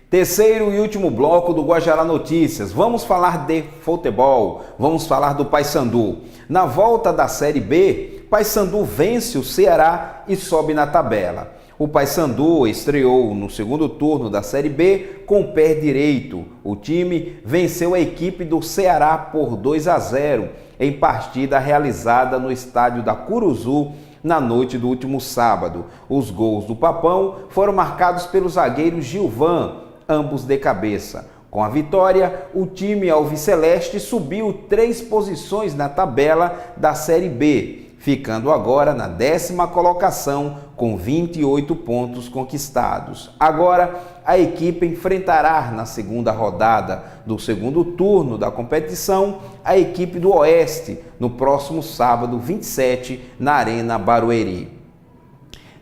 Terceiro e último bloco do Guajará Notícias. Vamos falar de futebol, vamos falar do Paysandu. Na volta da Série B, Paysandu vence o Ceará e sobe na tabela. O Paysandu estreou no segundo turno da Série B com o pé direito. O time venceu a equipe do Ceará por 2-0 em partida realizada no estádio da Curuzu na noite do último sábado. Os gols do Papão foram marcados pelo zagueiro Gilvan, ambos de cabeça. Com a vitória, o time alviceleste subiu 3 posições na tabela da Série B, ficando agora na 10ª colocação com 28 pontos conquistados. Agora, a equipe enfrentará na segunda rodada do segundo turno da competição a equipe do Oeste no próximo sábado 27 na Arena Barueri.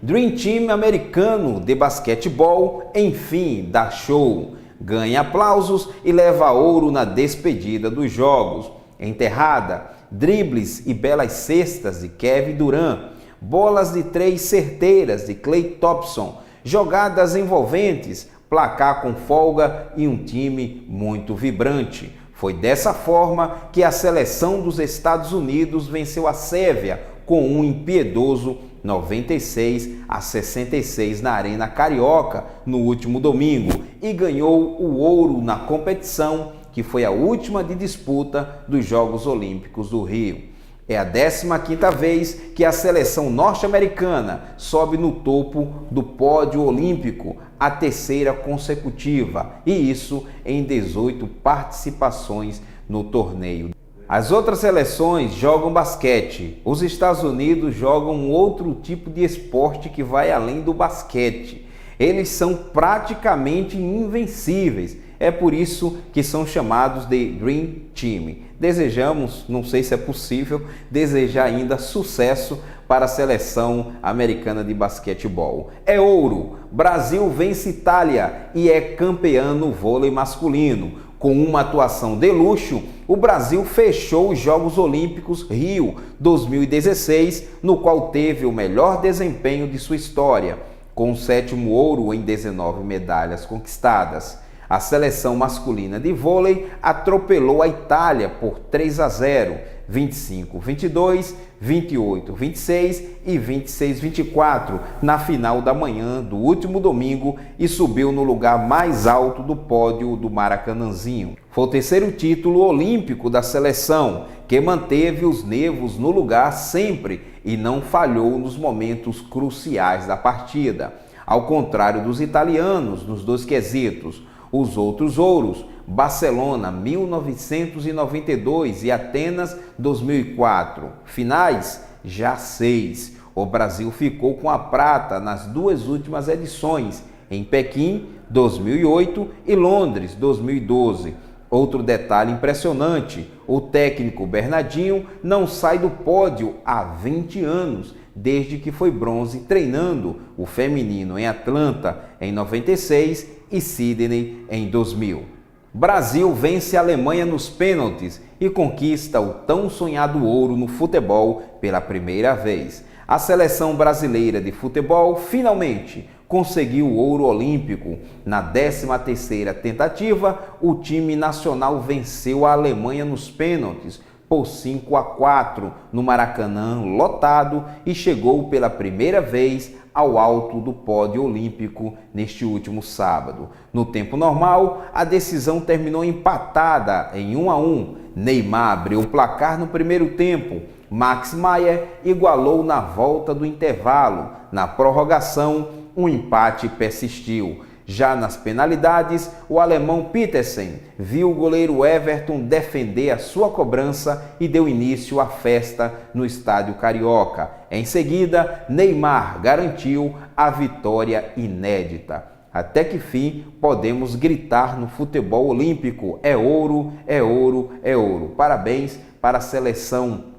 Dream Team americano de basquetebol, enfim, dá show, ganha aplausos e leva ouro na despedida dos jogos. Enterrada, dribles e belas cestas de Kevin Durant, bolas de 3 certeiras de Klay Thompson, jogadas envolventes, placar com folga e um time muito vibrante. Foi dessa forma que a seleção dos Estados Unidos venceu a Sérvia com um impiedoso 96-66 na Arena Carioca no último domingo e ganhou o ouro na competição, que foi a última de disputa dos Jogos Olímpicos do Rio. É a 15ª vez que a seleção norte-americana sobe no topo do pódio olímpico, a 3ª consecutiva, e isso em 18 participações no torneio. As outras seleções jogam basquete, os Estados Unidos jogam um outro tipo de esporte que vai além do basquete. Eles são praticamente invencíveis, é por isso que são chamados de Dream Team. Desejamos, não sei se é possível, desejar ainda sucesso para a seleção americana de basquetebol. É ouro, Brasil vence Itália e é campeão no vôlei masculino. Com uma atuação de luxo, o Brasil fechou os Jogos Olímpicos Rio 2016, no qual teve o melhor desempenho de sua história, com o 7º ouro em 19 medalhas conquistadas. A seleção masculina de vôlei atropelou a Itália por 3-0, 25-22, 28-26 e 26-24 na final da manhã do último domingo e subiu no lugar mais alto do pódio do Maracanãzinho. Foi o 3º título olímpico da seleção, que manteve os nervos no lugar sempre e não falhou nos momentos cruciais da partida. Ao contrário dos italianos nos 2 quesitos, os outros ouros, Barcelona 1992 e Atenas 2004, finais já 6. O Brasil ficou com a prata nas 2 últimas edições, em Pequim 2008 e Londres 2012. Outro detalhe impressionante, o técnico Bernardinho não sai do pódio há 20 anos, desde que foi bronze treinando o feminino em Atlanta em 96 e Sydney em 2000. Brasil vence a Alemanha nos pênaltis e conquista o tão sonhado ouro no futebol pela primeira vez. A seleção brasileira de futebol finalmente conseguiu o ouro olímpico. Na 13ª tentativa, o time nacional venceu a Alemanha nos pênaltis por 5-4 no Maracanã lotado e chegou pela primeira vez ao alto do pódio olímpico neste último sábado. No tempo normal, a decisão terminou empatada em 1-1. Neymar abriu o placar no primeiro tempo. Max Maier igualou na volta do intervalo. Na prorrogação, um empate persistiu. Já nas penalidades, o alemão Petersen viu o goleiro Everton defender a sua cobrança e deu início à festa no Estádio Carioca. Em seguida, Neymar garantiu a vitória inédita. Até que fim podemos gritar no futebol olímpico: é ouro, é ouro, é ouro. Parabéns para a seleção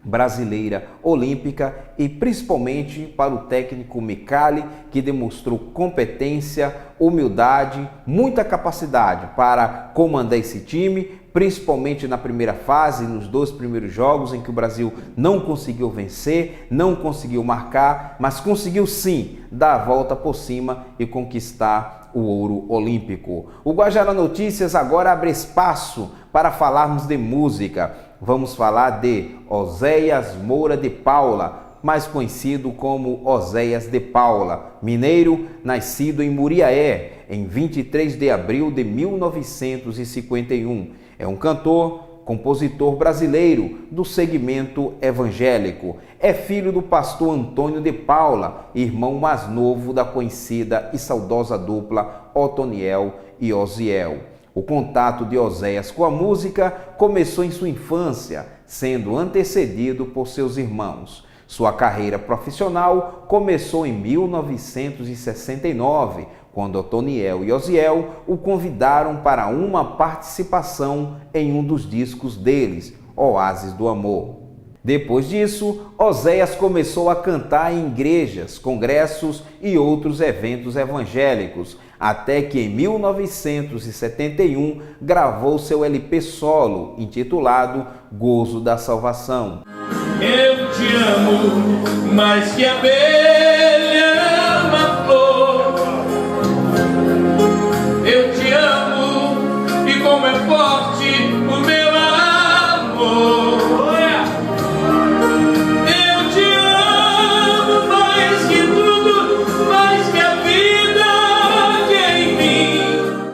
brasileira olímpica e principalmente para o técnico Micali, que demonstrou competência, humildade, muita capacidade para comandar esse time, principalmente na primeira fase, nos 2 primeiros jogos em que o Brasil não conseguiu vencer, não conseguiu marcar, mas conseguiu sim dar a volta por cima e conquistar o ouro olímpico. O Guajara Notícias agora abre espaço para falarmos de música. Vamos falar de Oséias Moura de Paula, mais conhecido como Oséias de Paula, mineiro, nascido em Muriaé, em 23 de abril de 1951. É um cantor, compositor brasileiro do segmento evangélico. É filho do pastor Antônio de Paula, irmão mais novo da conhecida e saudosa dupla Otoniel e Osiel. O contato de Oséias com a música começou em sua infância, sendo antecedido por seus irmãos. Sua carreira profissional começou em 1969, quando Otoniel e Osiel o convidaram para uma participação em um dos discos deles, Oásis do Amor. Depois disso, Oséias começou a cantar em igrejas, congressos e outros eventos evangélicos, até que em 1971 gravou seu LP solo, intitulado Gozo da Salvação. Eu te amo mais que a abelha ama a flor. Eu te amo e como é forte o meu amor. Eu te amo mais que tudo, mais que a vida que é em mim.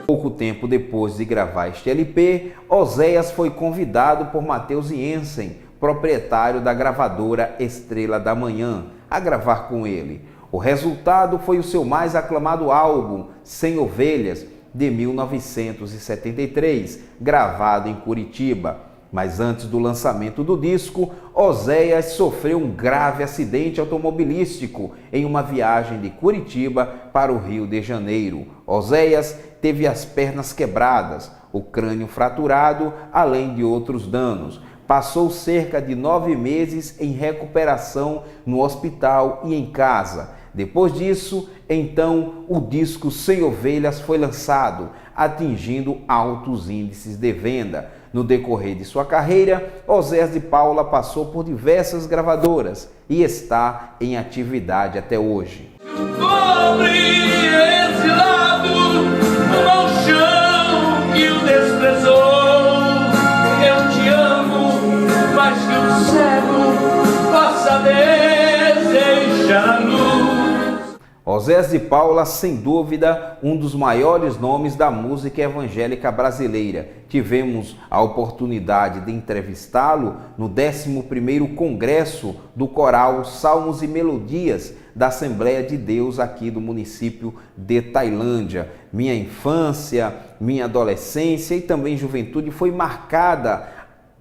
Pouco tempo depois de gravar este LP, Oséias foi convidado por Matheus Jensen, proprietário da gravadora Estrela da Manhã, a gravar com ele. O resultado foi o seu mais aclamado álbum, Sem Ovelhas, de 1973, gravado em Curitiba. Mas antes do lançamento do disco, Oséias sofreu um grave acidente automobilístico em uma viagem de Curitiba para o Rio de Janeiro. Oséias teve as pernas quebradas, o crânio fraturado, além de outros danos. Passou cerca de 9 meses em recuperação no hospital e em casa. Depois disso, então, o disco Sem Ovelhas foi lançado, atingindo altos índices de venda. No decorrer de sua carreira, Oséias de Paula passou por diversas gravadoras e está em atividade até hoje. Pobre exilado no mau chão que o desprezou. Eu te amo mais que o cego possa desejar a luz. Oséias de Paula, sem dúvida, um dos maiores nomes da música evangélica brasileira. Tivemos a oportunidade de entrevistá-lo no 11º Congresso do Coral Salmos e Melodias da Assembleia de Deus aqui do município de Tailândia. Minha infância, minha adolescência e também juventude foi marcada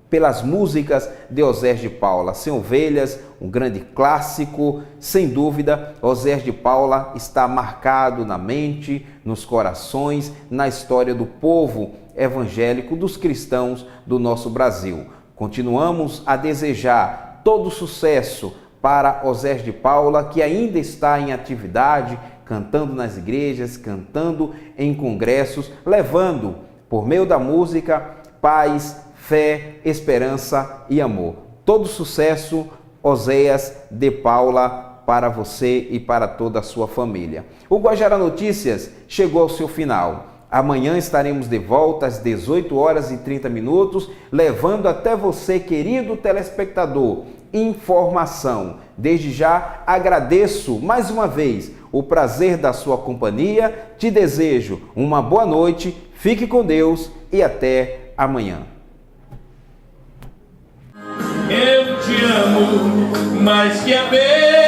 pelas músicas de Oséias de Paula. Sem Ovelhas, um grande clássico, sem dúvida, Oséias de Paula está marcado na mente, nos corações, na história do povo evangélico, dos cristãos do nosso Brasil. Continuamos a desejar todo sucesso para Oséias de Paula, que ainda está em atividade, cantando nas igrejas, cantando em congressos, levando, por meio da música, paz, fé, esperança e amor. Todo sucesso, Oséias de Paula, para você e para toda a sua família. O Guajara Notícias chegou ao seu final. Amanhã estaremos de volta às 18h30, levando até você, querido telespectador, informação. Desde já agradeço mais uma vez o prazer da sua companhia. Te desejo uma boa noite, fique com Deus e até amanhã. Eu te amo mais que a abelha.